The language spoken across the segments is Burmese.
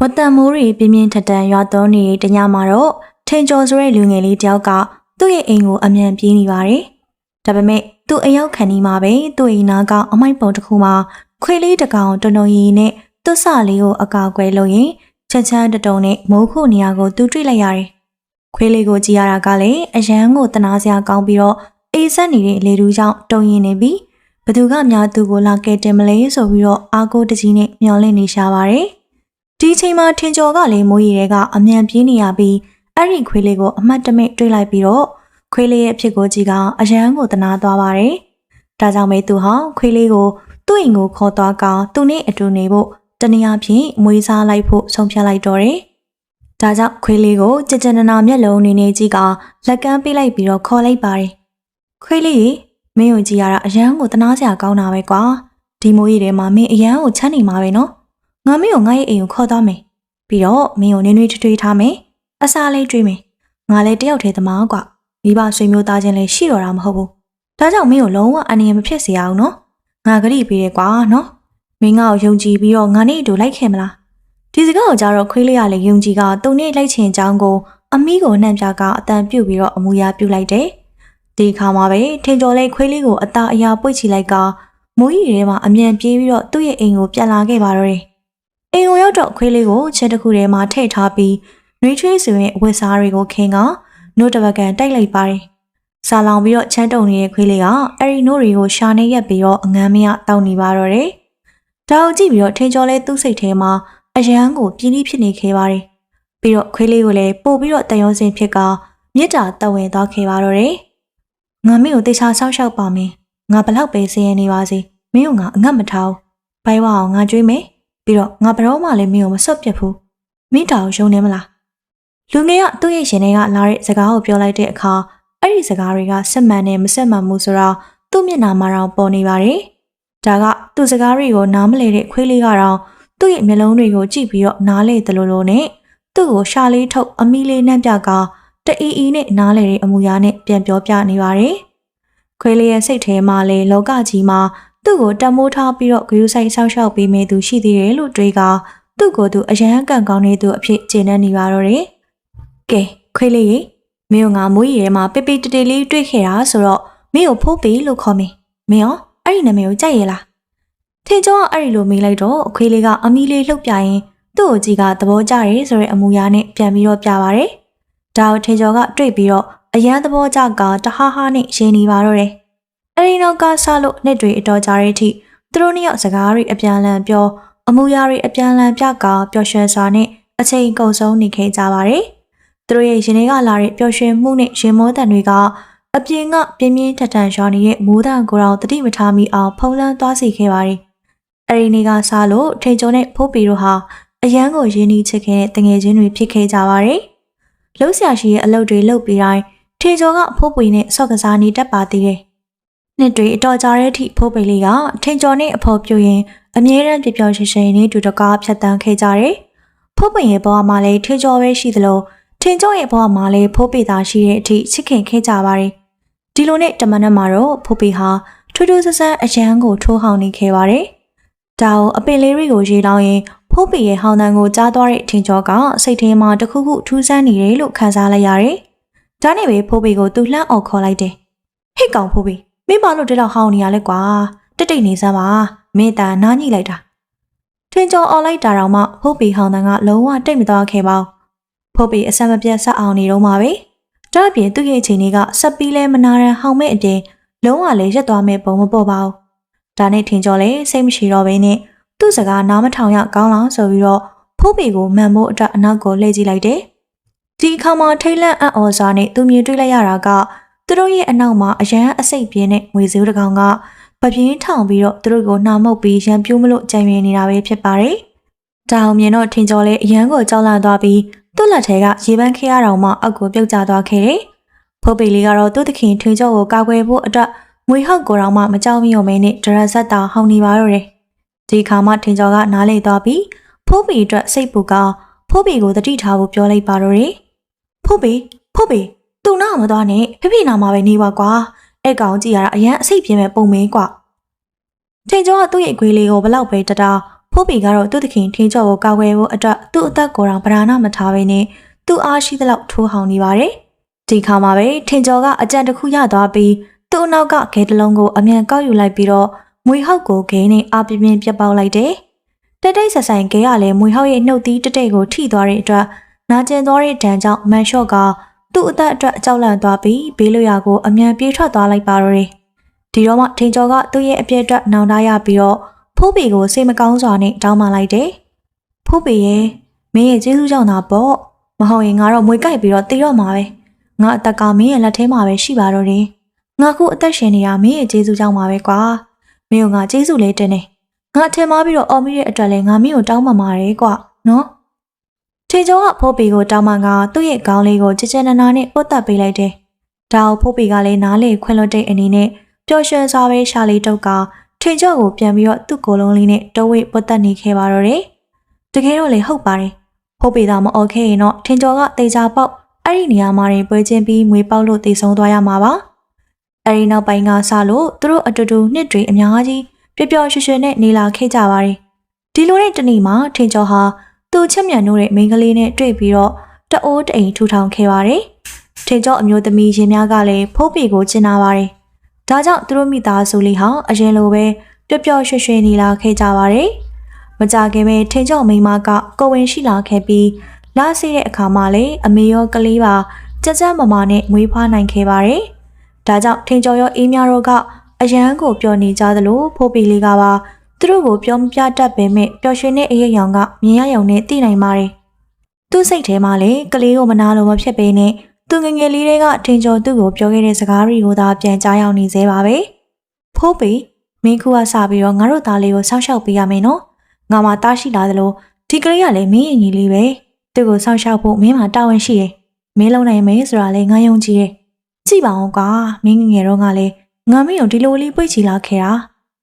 ဝတ်တန်မိုးတွေပြင်းပြင်းထန်ထန်ရွာသွန်းနေတဲ့ညမှာတော့ထင်ကျော်ဆိုတဲ့လူငယ်လေးတယောက်ကသူ့ရဲ့အိမ်ကိုအမြန်ပြေးနေပါတယ်။ဒါပေမဲ့သူ့အရောက်ခံနေမှာပဲသူ့အိမ်နာကအမိုက်ပုံတစ်ခုမှာခွေးလေးတစ်ကောင်တုံတုံရီနဲ့သူ့ဆလေးကိုအကာအကွယ်လုပ်ရင်ချမ်းချမ်းတုံနဲ့မိုးခုနေရာကိုသူတွေ့လိုက်ရတယ်။ခွေးလေးကိုကြည့်ရတာကလည်းအရန်ကိုတနာစရာကောင်းပြီးတော့အေးဆက်နေတဲ့လေတူးကြောင့်တုံရင်နေပြီးဘသူကများသူ့ကိုလာကဲတင်မလဲဆိုပြီးတော့အာကိုတကြီးနဲ့မျောလင့်နေရှာပါတယ်။ဒီချိန်မှာထင်ကျော်ကလည်းမိုးရီတွေကအမြန်ပြေးနေရပြီးအဲ့ဒီခွေးလေးကိုအမှတ်တမဲ့တွေးလိုက်ပြီးတော့ခွေးလေးရဲ့အဖြစ်ကိုကြည့်ကအရန်ကိုတနာသွားပါတယ်။ဒါကြောင့်ပဲသူဟာခွေးလေးကိုသူ့အိမ်ကိုခေါ်သွားကသူနဲ့အတူနေဖို့တနည်းအားဖြင့်မွေးစားလိုက်ဖို့ဆုံးဖြတ်လိုက်တော့တယ်။ဒါကြောင့်ခွေးလေးကိုကြကြနနာမျက်လုံးနေကြည့်ကလက်ကမ်းပေးလိုက်ပြီးတော့ခေါ်လိုက်ပါတယ်။ခွေးလေးမင်းကိုကြည့်ရတာအရန်ကိုတနာစရာကောင်းတာပဲကွာ။ဒီမိုးရီထဲမှာမင်းအရန်ကိုချမ်းနေမှာပဲနော်။ငါမင်းကိုငါ့ရဲ့အိမ်ကိုခေါ်သွားမယ်။ပြီးတော့မင်းကိုနွေးထွေးထားမယ်။အစားလေးကျွေးမယ်။ငါလည်းတယောက်တည်းသမားကွာ။မိဘဆွေမျိုးသားချင်းလည်းရှိတော့တာမဟုတ်ဘူး။ဒါကြောင့်မင်းကိုလုံးဝအန္တရာယ်မဖြစ်စေရအောင်နော်။ငါကတိပေးတယ်ကွာနော်။မင်းငါ့ကိုယုံကြည်ပြီးတော့ငါနဲ့အတူလိုက်ခဲ့မလား။ဒီစကားကိုကြားတော့ခွေးလေးကလည်းယုံကြည်ကသူနဲ့လိုက်ချင်ကြောင်းကိုအမီးကိုနှံ့ပြကအတန်ပြုတ်ပြီးတော့အမူအရာပြုတ်လိုက်တယ်။ဒီခါမှာပဲထင်ကျော်လေးခွေးလေးကိုအသားအရာပွေ့ချလိုက်ကမိုးရီထဲမှာအမြန်ပြေးပြီးတော့သူ့ရဲ့အိမ်ကိုပြန်လာခဲ့ပါတော့တယ်။အိမ်ကိုရောက်တော့ခွေးလေးကိုချက်တစ်ခုထဲမှာထည့်ထားပြီးနှွေးချွေးဆိုရင်အဝတ်စားတွေကိုခင်းကနို့တပတ်ကန်တိုက်လိုက်ပါတယ်။ဆာလောင်ပြီးတော့ချမ်းတုံနေတဲ့ခွေးလေးကအဲ့ဒီနို့တွေကိုရှာနေရက်ပြီးတော့အငမ်းမရတောင်းနေပါတော့တယ်။ဒါကိုကြည့်ပြီးတော့ထင်ကျော်လေးသူ့စိတ်ထဲမှာအရန်ကိုပြင်းပြီးဖြစ်နေခဲ့ပါတယ်။ပြီးတော့ခွေးလေးကိုလည်းပို့ပြီးတော့တန်ရုံးစင်ဖြစ်ကမြစ်တာတက်ဝင်သွားခဲ့ပါတော့တယ်။ငါမင်းကိုတေချာဆောက်ရှောက်ပါမယ်။ငါဘလောက်ပဲစင်းရနေပါစေ။မင်းကငါအငတ်မထားဘူး။ဘိုင်ဝါအောင်ငါကြွေးမယ်။ပြီးတော့ငါဘရောမှလည်းမင်းကိုမဆွတ်ပြတ်ဘူး။မင်းတောင်ယုံနေမလား။လူငယ်ကသူ့ရဲ့ရှင်ထဲကလာတဲ့စကားကိုပြောလိုက်တဲ့အခါအဲ့ဒီစကားတွေကစစ်မှန်နဲ့မစစ်မှန်မှုဆိုတာသူ့မျက်နှာမှာတော့ပေါ်နေပါတယ်။ဒါကသူ့စကားတွေကိုနားမလည်တဲ့ခွေးလေးကတော့သူ့ရဲ့မျက်လုံးတွေကိုကြည့်ပြီးတော့နားလေတယ်လို့နဲ့သူ့ကိုရှာလေးထုတ်အမီလေးနှမ်းပြကတအီအီနဲ့နားလေတဲ့အမူအရာနဲ့ပြန်ပြောပြနေပါတယ်။ခွေးလေးရဲ့စိတ်ထဲမှာလေလောကကြီးမှာသူ့ကိုတမိုးထားပြီးတော့ဂရုစိုက်ဆောက်ရှောက်ပေးမယ်သူရှိသေးတယ်လို့တွေးကသူ့ကိုယ်သူအရန်ကန်ကောင်းနေသူအဖြစ်ကျဉ်းနေပါတော့တယ်။ကဲခွေးလေးရေမင်းကငါမိုးရီထဲမှာပိပိတတေလေးတွေ့ခဲ့တာဆိုတော့မင်းကိုဖိုးပေလို့ခေါ်မယ်။မင်းရောအဲ့ဒီနာမည်ကိုကြိုက်ရလား။ထင်ကျော်ကအဲ့ဒီလိုမေးလိုက်တော့အခွေးလေးကအမီလေးလှုပ်ပြရင်သူ့ကိုကြည့်ကသဘောကျတယ်ဆိုတဲ့အမူအရာနဲ့ပြန်ပြီးတော့ပြပါတယ်။ဒါကိုထင်ကျော်ကတွေ့ပြီးတော့အရန်သဘောကျကတဟားဟားနဲ့ရင်းနေပါတော့တယ်။အဲ့ဒီနောက်ကဆလို့နှစ်တွေအတော်ကြာတဲ့အထိသူတို့နှစ်ယောက်စကားတွေအပြန်အလှန်ပြောအမူအရာတွေအပြန်အလှန်ပြကပျော်ရွှင်စွာနဲ့အချိန်ကုန်ဆုံးနေခဲ့ကြပါတယ်။သူတို့ရဲ့ရင်ထဲကလာတဲ့ပျော်ရွှင်မှုနဲ့ရင်မောတန်တွေကအပြင်ကပြင်းပြင်းထန်ထန်ရွာနေတဲ့မိုးတန်ကိုယ်တော်တတိမထားမိအောင်ဖုံးလန်းသွားစေခဲ့ပါတယ်။အဲဒီနေ့ကစလို့ထိန်ကျော်နဲ့ဖိုးပီတို့ဟာအရန်ကိုရင်းနှီးချစ်ခဲ့တဲ့တငယ်ချင်းတွေဖြစ်ခဲ့ကြပါတယ်။လှုပ်ရှားရှိရဲ့အလုပ်တွေလုပ်ပြီးတိုင်းထိန်ကျော်ကဖိုးပီနဲ့ဆော့ကစားနေတတ်ပါသေးတယ်။နှစ်တွေအတော်ကြာတဲ့အထိဖိုးပီလေးကထိန်ကျော်နဲ့အဖော်ပြရင်အမြဲတမ်းပျော်ရွှင်ရွှင်နဲ့တူတကားဖြတ်တန်းခဲ့ကြတယ်။ဖိုးပီရဲ့ဘဝမှာလည်းထိန်ကျော်ပဲရှိသလိုထင်ကျော်ရဲ့ဘဝမှာလည်းဖိုးပေသားရှိတဲ့အထိချစ်ခင်ခဲ့ကြပါတယ်။ဒီလိုနဲ့တမန်နဲ့မှာတော့ဖိုးပေဟာထူးထူးဆန်းဆန်းအရန်ကိုထိုးဟောင်းနေခဲ့ပါတယ်။ဒါကိုအပင်လေးတွေကိုရေလောင်းရင်ဖိုးပေရဲ့ဟောင်းတန်းကိုကြားသွားတဲ့ထင်ကျော်ကစိတ်ထဲမှာတခုခုထူးဆန်းနေတယ်လို့ခံစားလိုက်ရတယ်။ဒါနဲ့ပဲဖိုးပေကိုသူလှမ်းအော်ခေါ်လိုက်တယ်။ဟိတ်ကောင်ဖိုးပေမင်းဘာလို့ဒီလောက်ဟောင်းနေရလဲကွာ။တိတ်နေစမ်းပါမင်းတန်နားညှိလိုက်တာ။ထင်ကျော်အော်လိုက်တာတော့မှဖိုးပေဟောင်းတန်းကလုံးဝတိတ်မသွားခဲ့ပါဘူး။ဖိုးပေအဆက်မပြတ်ဆက်အောင်နေတော့မှာပဲ။ဒါ့အပြင်သူ့ရဲ့ချိန်လေးကဆက်ပြီးလဲမနာရန်ဟောင်မဲ့အပြင်လုံးဝလည်းရက်သွားမဲ့ပုံမပေါ်ပါဘူး။ဒါနဲ့ထင်ကျော်လဲစိတ်မရှိတော့ဘဲနဲ့သူ့စကားနားမထောင်ရကောင်းလားဆိုပြီးတော့ဖိုးပေကိုမှန်ဖို့အတွက်အနောက်ကိုလှည့်ကြည့်လိုက်တယ်။ဒီအခါမှာထိတ်လန့်အံ့ဩစွာနဲ့သူမြင်တွေ့လိုက်ရတာကသူတို့ရဲ့အနောက်မှာအရန်အစိတ်ပြင်းတဲ့ငွေစည်းတစ်ကောင်ကပပြင်းထောင်ပြီးတော့သူတို့ကိုနှာမုတ်ပြီးရံပြိုးမလို့ကြံရနေတာပဲဖြစ်ပါတယ်။ဒါအောင်မြင်တော့ထင်ကျော်လဲအရန်ကိုကြောက်လန့်သွားပြီးသူ့လက်ထဲကရေပန်းခဲရအောင်မှအောက်ကိုပြုတ်ကျသွားခဲ့တယ်။ဖိုးပေလေးကတော့သူ့သခင်ထွေကျော်ကိုကာကွယ်ဖို့အတွက်ငွေဟောက်ကိုတော့မှမကြောက်မရွံ့မဲနဲ့ဒရဆက်တာဟောင်းနေပါတော့တယ်။ဒီခါမှထင်ကျော်ကနားလေသွားပြီးဖိုးပေအတွက်စိတ်ပူကဖိုးပေကိုတတိထားဖို့ပြောလိုက်ပါတော့တယ်။ဖိုးပေသူ့နားမသွားနဲ့ဖေနာမှာပဲနေပါကွာ။အဲ့ကောင်ကြည့်ရတာအရန်အစိတ်ပြင်းမဲ့ပုံမဲကွာ။ထင်ကျော်ကသူ့ရဲ့ခွေးလေးကိုဘလောက်ပဲတတာ ဖိုးပီကတော့သူ့သခင်ထင်းကျော်ကိုကောက်ွယ်ဖို့အတွက်သူ့အသက်ကိုယ်တော်ဗရာဏမထားဘဲနဲ့သူ့အားရှိသလောက်ထိုးဟောင်နေပါတယ်ဒီခါမှာပဲထင်းကျော်ကအကြံတစ်ခုရသွားပြီးသူ့အနောက်ကဂဲတလုံးကိုအမြန်ကောက်ယူလိုက်ပြီးတော့မွေဟောက်ကိုဂဲနဲ့အာပြင်းပြင်းပြတ်ပေါက်လိုက်တယ်တိတ်တိတ်ဆက်ဆိုင်ဂဲကလည်းမွေဟောက်ရဲ့နှုတ်သီးတိတ်ကိုထိသွားတဲ့အတွက်နာကျင်သွားတဲ့ဒဏ်ကြောင့်မန်လျှော့ကသူ့အသက်အတွက်အကြောက်လန့်သွားပြီးဘေးလွရာကိုအမြန်ပြေးထွက်သွားလိုက်ပါတော့တယ်ဒီတော့မှထင်းကျော်ကသူ့ရဲ့အပြည့်အတွက်နောင်တရပြီးတော့ဖိုးပီကိုစိတ်မကောင်းစွာနဲ့တောင်းပန်လိုက်တယ်ဖိုးပီရဲ့မင်းရဲ့ကျေးဇူးကြောင့်သာပေါ့မဟုတ်ရင်ငါတော့မွေကြိုက်ပြီးတော့တည်တော့မှာပဲငါအသက်ကမင်းရဲ့လက်ထဲမှာပဲရှိပါတော့တယ်ငါခုအသက်ရှင်နေတာမင်းရဲ့ကျေးဇူးကြောင့်ပါပဲကွာမင်းကငါကျေးဇူးလေးတင်နေငါထင်မှားပြီးတော့အော်မိတဲ့အတွက်လည်းငါမင်းကိုတောင်းပန်ပါတယ်ကွာနော်ထင်းကျော်ကဖိုးပီကိုတောင်းပန်ကသူ့ရဲ့ခေါင်းလေးကိုကြည်ကြဲနာနာနဲ့ပုတ်တက်ပေးလိုက်တယ်ဒါကိုဖိုးပီကလည်းနားလေခွင်လွတ်တဲ့အနေနဲ့ပျော်ရွှင်စွာပဲရှာလေးတုတ်ကထင်းကျော်ကိုပြန်ပြီးတော့သူ့ကိုယ်လုံးလေးနဲ့တဝိတ်ပုတ်တက်နေခဲ့ပါတော့တယ်တကယ်တော့လေဟုတ်ပါတယ်ဖိုးပီသာမအော်ခဲ့ရင်တော့ထင်းကျော်ကတေချာပေါက်အဲ့ဒီနေရာမှာရင်ပွဲချင်းပြီးမွေပေါက်လို့တည်ဆုံးသွားရမှာပါအဲ့ဒီနောက်ပိုင်းကစလို့သူတို့အတူတူနှစ်တွေအများကြီးပျော်ပျော်ရွှင်ရွှင်နဲ့နေလာခဲ့ကြပါတယ်ဒီလိုတဲ့တနေ့မှာထင်းကျော်ဟာသူ့ချစ်မြတ်နိုးတဲ့မိန်းကလေးနဲ့တွေ့ပြီးတော့တအိုးတအိမ်ထူထောင်ခဲ့ပါတယ်ထင်းကျော်အမျိုးသမီးရင်များကလည်းဖိုးပီကိုချင်နာပါတယ်ဒါကြောင့်သူတို့မိသားစုလေးဟာအရင်လိုပဲပျော်ပျော်ရွှင်ရွှင်နေလာခဲ့ကြပါတယ်မကြခင်ပဲထင်းကျော်မိန်းမကကိုဝင်ရှိလာခဲ့ပြီးလာစီတဲ့အခါမှာလည်းအမေရောကလေးပါကြကြမမာနဲ့မွေးဖွားနိုင်ခဲ့ပါတယ်ဒါကြောင့်ထင်းကျော်ရောအေးမြတို့ကအရန်ကိုပျော်နေကြသလိုဖိုးပီလေးကပါသူတို့ကိုပြောမပြတတ်ပေမဲ့ပျော်ရွှင်တဲ့အရေးရောင်ကမြင်ရရုံနဲ့သိနိုင်ပါတယ်သူ့စိတ်ထဲမှာလည်းကလေးကိုမနာလိုမဖြစ်ပေနဲ့သူငငယ်လေးတွေကထင်းကျော်သူ့ကိုပြောခဲ့တဲ့စကားတွေကိုသာပြန်ကြားရောက်နေသေးပါပဲဖိုးပီမင်းခုကစပြီးတော့ငါတို့သားလေးကိုစောင့်ရှောက်ပေးရမယ်နော်ငါမှတားရှိလာသလိုဒီကလေးကလည်းမင်းရဲ့ညီလေးပဲသူ့ကိုစောင့်ရှောက်ဖို့မင်းမှတာဝန်ရှိတယ်မင်းလုံနိုင်မယ်ဆိုတာလည်းငါယုံကြည်တယ်ကြည့်ပါဦးကွာမင်းငငယ်တော့ကလည်းငါမင်းကိုဒီလိုလေးပွေ့ချီလာခဲ့တာ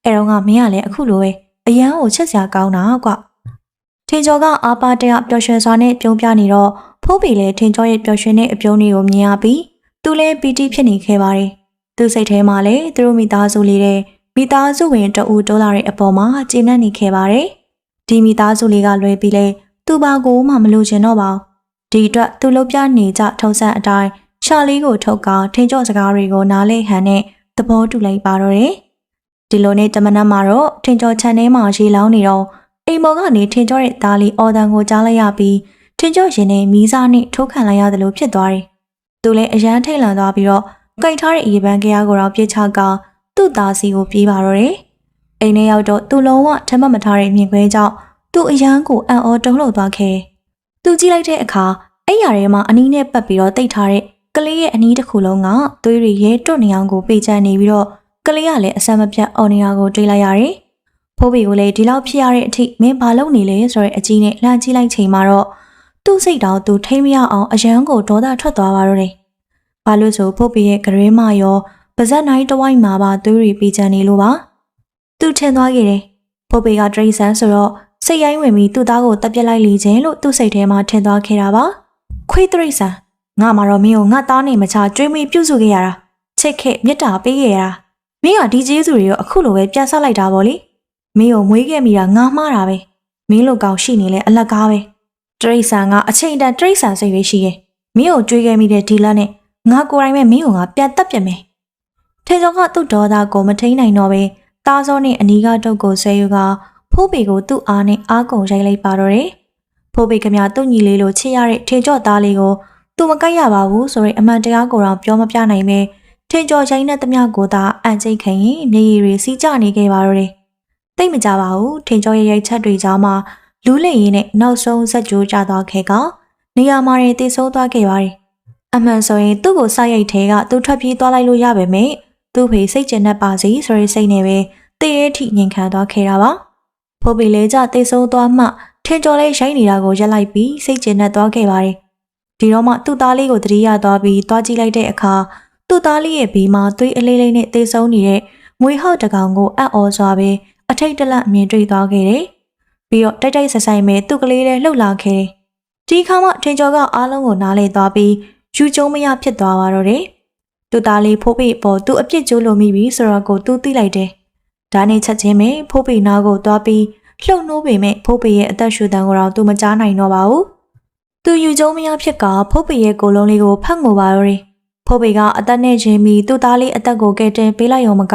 အဲ့တော့ကမင်းကလည်းအခုလိုပဲအရန်ကိုချက်စရာကောင်းတာကွထင်းကျော်ကအာပါတရပျော်ရွှင်စွာနဲ့ပြုံးပြနေတော့ဖိုးပီလည်းထင်းကျော်ရဲ့ပျော်ရွှင်တဲ့အပြုံးတွေကိုမြင်ရပြီးသူလည်းပီတိဖြစ်နေခဲ့ပါတယ်သူစိတ်ထဲမှာလည်းသူတို့မိသားစုလေးတဲ့မိသားစုဝင်တအူတိုးလာတဲ့အပေါ်မှာကျေနပ်နေခဲ့ပါတယ်ဒီမိသားစုလေးကလွယ်ပြီးလဲသူ့ဘာကိုမှမလို့ချင်တော့ပါဘူးဒီအတွက်သူလှုပ်ပြနေကြထုံစံအတိုင်းရှာလေးကိုထုတ်ကထင်းကျော်စကားတွေကိုနားလဲဟန်နဲ့သဘောတူလိုက်ပါတော့တယ်ဒီလိုနဲ့တမနက်မှာတော့ထင်းကျော်ခြံထဲမှာရေလောင်းနေတော့အိမ်ပေါ်ကနေထင်းကျော်ရဲ့သားလေးအော်တန်ကိုကြားလိုက်ရပြီးထင်းကျော်ရင်နဲ့မီးစားနဲ့ထိုးခံလိုက်ရတယ်လို့ဖြစ်သွားတယ်သူလည်းအရန်ထိတ်လန့်သွားပြီးတော့ကြိုက်ထားတဲ့ရေပန်းကရားကိုတော့ပြစ်ချကသူ့သားစီကိုပြေးပါတော့တယ်အိမ်ထဲရောက်တော့သူလုံးဝထမ်းမထားတဲ့မြင်ကွဲကြောင့်သူ့အရန်ကိုအံ့ဩတုန်လှုပ်သွားခဲ့သူကြည့်လိုက်တဲ့အခါအဲ့ရထဲမှာအနီးနဲ့ပတ်ပြီးတော့တိတ်ထားတဲ့ကလေးရဲ့အနီးတစ်ခုလုံးကသွေးတွေရဲတွတ်နေအောင်ကိုပေချန်နေပြီးတော့ကလေးကလည်းအဆမ်းမပြတ်အော်နေတာကိုတွေ့လိုက်ရတယ်။ဖိုးပီကိုလည်းဒီလောက်ဖြစ်ရတဲ့အထိမင်းဘာလုပ်နေလဲဆိုတဲ့အကြီးနဲ့လှမ်းကြည့်လိုက်ချိန်မှာတော့သူ့စိတ်တောင်သူထိမ့်မရအောင်အရန်ကိုဒေါသထွက်သွားပါတော့တယ်။ဘာလို့ဆိုဖိုးပီရဲ့ကရဲမရောပါဇက်နိုင်တဝိုက်မှာပါသွေးတွေပေချန်နေလို့ပါ။သူထင်သွားခဲ့တယ်။ဖိုးပီကတရိစံဆိုတော့စိတ်ရိုင်းဝင်ပြီးသူ့သားကိုတပ်ပြစ်လိုက်လေခြင်းလို့သူ့စိတ်ထဲမှာထင်သွားခဲ့တာပါ။ခွေးတရိစံငါမှတော့မင်းကိုငါသားနဲ့မချကျွေးမွေးပြုစုခဲ့ရတာချစ်ခဲ့မြတ်တာပေးခဲ့ရတာမင်းကဒီကျေးဇူးတွေကိုအခုလိုပဲပြန်ဆက်လိုက်တာပေါ့လေမင်းကိုမွေးခဲ့မိတာငါမှားတာပဲမင်းလိုကောင်ရှိနေလဲအလကားပဲတရိษံကအချိန်တန်တရိษံစိတ်ပဲရှိရဲ့မင်းကိုကြွေးခဲ့မိတဲ့ဒီလက်နဲ့ငါကိုယ်တိုင်ပဲမင်းကိုငါပြန်တက်ပြမယ်ထေကျော်ကသူ့ဒေါသကိုမထိန်နိုင်တော့ပဲတားစောနဲ့အနီးကတုတ်ကိုဆဲယူကဖိုးပီကိုသူ့အားနဲ့အားကုန်ရိုက်လိုက်ပါတော့တယ်ဖိုးပီခမသူ့ညီလေးလိုချစ်ရတဲ့ထေကျော်သားလေးကိုသူမကိုက်ရပါဘူးဆိုရင်အမှန်တရားကိုတော့ပြောမပြနိုင်ပဲထင်ကျော်ရိုင်းတဲ့သမျှကိုသာအန်ကျိတ်ခင်ရင်မြေရည်တွေစီးကျနေခဲ့ပါတော့တယ်။သိမကြပါဘူးထင်ကျော်ရဲ့ရိုက်ချက်တွေကြားမှာလူးလင်ရင်းနဲ့နောက်ဆုံးဆက်ကြိုးကျသွားခဲ့ကနေရာမှာတည်ဆိုးသွားခဲ့ပါတယ်။အမှန်ဆိုရင်သူ့ကိုစရိုက်ထဲကသူထွက်ပြေးသွားလိုက်လို့ရပါမယ်။သူ့ဖေစိတ်ကျဉ်တတ်ပါစီဆိုတဲ့စိတ်နဲ့ပဲတည်ရဲထိငင်ခံသွားခဲ့တာပါ။ဖိုးပီလေးကျတည်ဆိုးသွားမှထင်ကျော်လေးရိုက်နေတာကိုရက်လိုက်ပြီးစိတ်ကျဉ်တတ်သွားခဲ့ပါတယ်။ဒီတော့မှသူ့သားလေးကိုတတိယသွားပြီးသွားကြည့်လိုက်တဲ့အခါသူ့သားလေးရဲ့ဘေးမှာသွေးအလေးလေးနဲ့သေဆုံးနေတဲ့မွေဟောက်တကောင်ကိုအံ့ဩစွာပဲအထိတ်တလန့်မြင်တွေ့သွားခဲ့တယ်။ပြီးတော့တိုက်တိုက်ဆဆိုင်မဲ့သူ့ကလေးလည်းလှုပ်လာခဲ့တယ်။ဒီခါမှထင်ကျော်ကအားလုံးကိုနားလေသွားပြီးယူကျုံမရဖြစ်သွားပါတော့တယ်။သူ့သားလေးဖိုးပီပေါ်သူ့အပြစ်ကျိုးလိုမိပြီဆိုတော့ကိုသူသိလိုက်တယ်။ဒါနဲ့ချက်ချင်းပဲဖိုးပီနာကိုသွားပြီး လှုပ်နှိုးပေမဲ့ဖိုးပေရဲ့အသက်ရှူတန်းကိုတော့သူမကြားနိုင်တော့ပါဘူး။သူယူကျုံမရဖြစ်ကဖိုးပေရဲ့ကိုယ်လုံးလေးကိုဖတ်ငိုပါတော့တယ်။ဖိုးပေကအသက်နဲ့ချင်းပြီးသူ့သားလေးအသက်ကိုကဲတင်ပေးလိုက်ရုံမက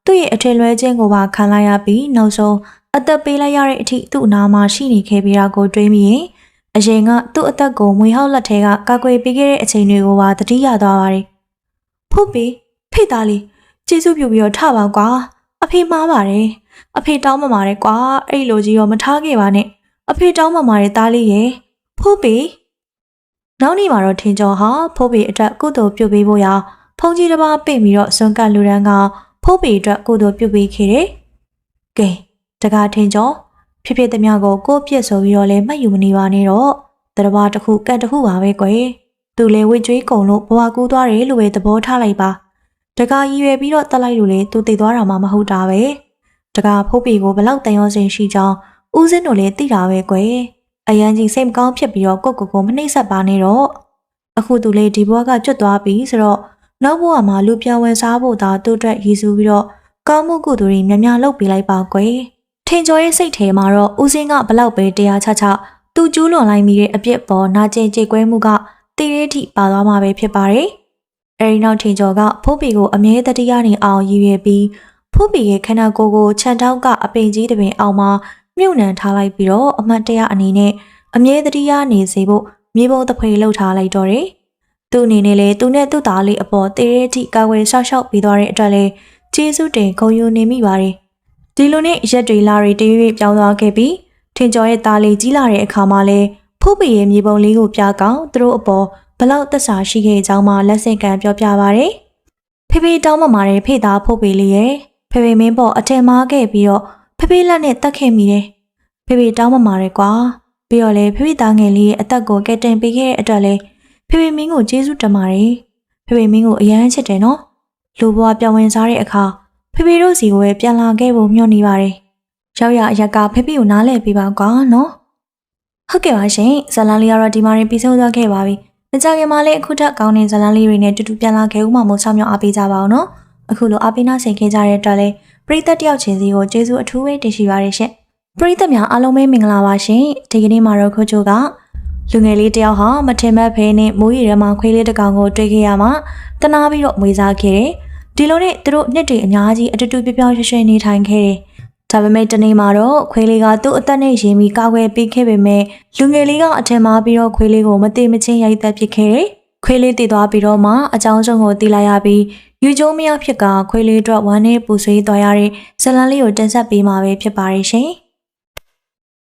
သူ့ရဲ့အထင်လွဲခြင်းကိုပါခံလိုက်ရပြီးနောက်ဆုံးအသက်ပေးလိုက်ရတဲ့အထိသူ့အနာမှာရှိနေခဲ့ပြီးတာကိုတွေးမိရင်အရင်ကသူ့အသက်ကိုမွေဟောက်လက်ထဲကကာကွယ်ပေးခဲ့တဲ့အချိန်တွေကိုပါသတိရသွားပါတယ်။ဖိုးပေဖိတ်သားလေးကျေးဇူးပြုပြီးတော့ထပါကွာအဖေမှားပါတယ်အဖေတောင်းပန်ပါတယ်ကွာအဲ့လိုကြီးတော့မထားခဲ့ပါနဲ့အဖေတောင်းပန်ပါတယ်သားလေးရဲ့ဖိုးပေနောက်နေ့မှာတော့ထင်ကျော်ဟာဖိုးပေအတွက်ကုသိုလ်ပြုပေးဖို့ရာဖုန်ကြီးတစ်ပါးပိတ်ပြီးတော့စွန့်ကပ်လူရန်ကဖိုးပေအတွက်ကုသိုလ်ပြုပေးခဲ့တယ်။ကဲတကားထင်ကျော်ဖြစ်ဖြစ်သမျှကိုကိုယ့်ပြစ်ဆိုပြီးတော့လည်းမှတ်ယူမနေပါနဲ့တော့တရဘာတစ်ခုကတ်တစ်ခုပါပဲကွယ်သူလေဝစ်ကြွေးကုန်လို့ဘဝကူးသွားတယ်လို့ပဲသဘောထားလိုက်ပါတကားရည်ရွယ်ပြီးတော့တက်လိုက်လို့လေသူသိသွားတာမှမဟုတ်တာပဲတကားဖိုးပေကိုဘလောက်တန်ရောစင်ရှိကြောင်းဦးစင်းတို့လည်းသိတာပဲကွယ်အရန်ကြီးစိတ်မကောင်းဖြစ်ပြီးတော့ကိုမနှိမ့်ဆက်ပါနဲ့တော့အခုသူလေဒီဘဝကကျွတ်သွားပြီဆိုတော့နောက်ဘဝမှာလူပြောင်းဝင်စားဖို့သာသူ့အတွက်ရည်စူးပြီးတော့ကောင်းမှုကုသိုလ်တွေများများလုပ်ပေးလိုက်ပါကွယ်ထင်ကျော်ရဲ့စိတ်ထဲမှာတော့ဦးစင်းကဘလောက်ပဲတရားချသူကျူးလွန်လိုက်မိတဲ့အပြစ်ပေါ်နာကျင်ကြေကွဲမှုကတည်ရည်ထိပါသွားမှာပဲဖြစ်ပါတယ်အဲဒီနောက်ထင်ကျော်ကဖိုးပေကိုအမြဲတတိယနေအောင်ရည်ရွယ်ပြီးဖိုးပေရဲ့ခန္ဓာကိုယ်ကိုခြံထောက်ကအပင်ကြီးတစ်ပင်အောင်မှာမြုပ်နှံထားလိုက်ပြီးတော့အမှတ်တရအနေနဲ့အမြဲတတိယနေစေဖို့မြေပုံတဖွေလှုပ်ထားလိုက်တော့တယ်သူ့အနေနဲ့လည်းသူနဲ့သူ့သားလေးအပေါ်တည်ရည်ထိကာဝယ်ဆောက်ရှောက်ပြီးသွားတဲ့အတွက်လည်းကျေးဇူးတင်ဂုဏ်ယူနေမိပါတယ်ဒီလိုနဲ့ရက်တွေလာတွေတရွေ့ပြောင်းသွားခဲ့ပြီးထင်ကျော်ရဲ့သားလေးကြီးလာတဲ့အခါမှာလဲဖိုးပေရဲ့မြေပုံလေးကိုပြကောင်းသူတို့အပေါ်ဘလောက်သက်သာရှိခဲ့ကြောင်းမှလက်ဆင့်ကမ်းပြောပြပါရယ်ဖေဖေတောင်းပန်တဲ့ဖေသားဖိုးပေလေးရဲ့ဖေဖေမင်းပေါ်အထင်မှားခဲ့ပြီးတော့ဖေဖေလက်နဲ့တက်ခဲ့မိတယ်ဖေဖေတောင်းပန်တယ်ကွာပြီးတော့လေဖေဖေသားငယ်လေးရဲ့အသက်ကိုကဲတင်ပေးခဲ့တဲ့အတွက်လေဖေဖေမင်းကိုကျေးဇူးတင်ပါတယ်ဖေဖေမင်းကိုအယမ်းချစ်တယ်နော်လူဘွားပြောင်းဝင်စားတဲ့အခါဖေဖေတို့စီကိုပဲပြန်လာခဲ့ဖို့မျှော်နေပါတယ်ရောက်ရအရက်ကဖေဖေကိုနားလည်ပေးပါကွာနော်ဟုတ်ကဲ့ပါရှင်ဇလန်လေးကတော့ဒီမှာရင်ပြီးဆုံးသွားခဲ့ပါပြီမကြခင်မှာလည်းအခုထပ်ကောင်းတဲ့ဇလန်လေးတွေနဲ့တူတူပြန်လာခဲ့ဦးမှာမို့ဆောင်းမြောက်အားပေးကြပါအောင်နော်အခုလိုအားပေးနှဆင်ခဲ့ကြတဲ့အတွက်လည်းပရိသတ်တယောက်ချင်းစီကိုကျေးဇူးအထူးပဲတင်ရှိပါရရှင်ပရိသတ်များအားလုံးပဲမင်္ဂလာပါရှင်ဒီကနေ့မှာတော့ခိုးချိုကလူငယ်လေးတယောက်ဟာမထင်မှတ်ဖဲနဲ့မိုးရီထဲမှာခွေးလေးတစ်ကောင်ကိုတွေ့ခဲ့ရမှတနာပြီးတော့မွေးစားခဲ့တယ်ဒီလိုနဲ့သူတို့နှစ်တွေအများကြီးအတူတူပြောပြောရွှင်ရွှင်နေထိုင်ခဲ့တယ်ဒါပေမဲ့တနေ့မှာတော့ခွေးလေးကသူ့အသက်နဲ့ရင်ပြီးကာကွယ်ပေးခဲ့ပေမဲ့လူငယ်လေးကအထင်မှားပြီးတော့ခွေးလေးကိုမတိမချင်းရိုက်သက်ပစ်ခဲ့တယ်။ခွေးလေးတည်သွားပြီးတော့မှအကြောင်းစုံကိုသိလိုက်ရပြီးယူကျုံမရဖြစ်ကခွေးလေးအတွက်ဝမ်းနဲ့ပူဆွေးသွားရတဲ့ဇလန်လေးကိုတင်ဆက်ပေးမှာပဲဖြစ်ပါရဲ့ရှင်။